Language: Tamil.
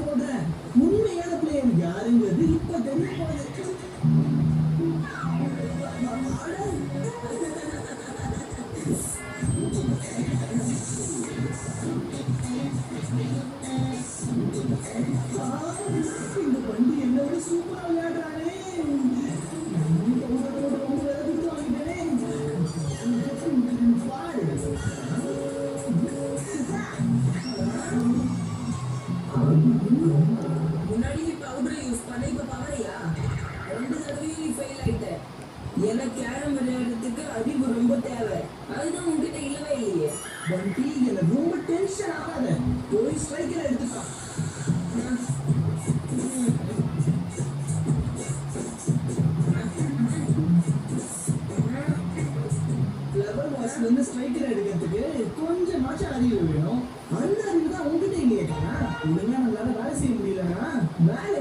போடுறேன். உண்மையான பிளேயர் யாருங்கிறது இப்ப தெரிய போகுது. இந்த வண்டி என்னோட சூப்பரா விளையாடுறானே. முன்னாடி நீ பவுடர் யூஸ் பண்ண இப்ப பவரையா 2 தடவையும் நீ ஃபெயில் ஆயிட்ட. எனக்கு கேரம் விளையாடுறதுக்கு அறிவு ரொம்ப தேவை. அதுதான் உன்கிட்ட இல்லவே இல்லையே. வண்டி என்ன ரொம்ப டென்ஷன் ஆகாத. போய் ஸ்ட்ரைக்கர் எடுத்துக்கா. லெவல் வாஷ்ல இருந்து ஸ்ட்ரைக்கர் எடுக்கிறதுக்கு கொஞ்சமாச்சும் அறிவு வேணும். அந்த அறிவு தான் உங்ககிட்ட இல்லையா? ஒழுங்கா நம்மளால வேலை செய்ய முடியலன்னா வேலை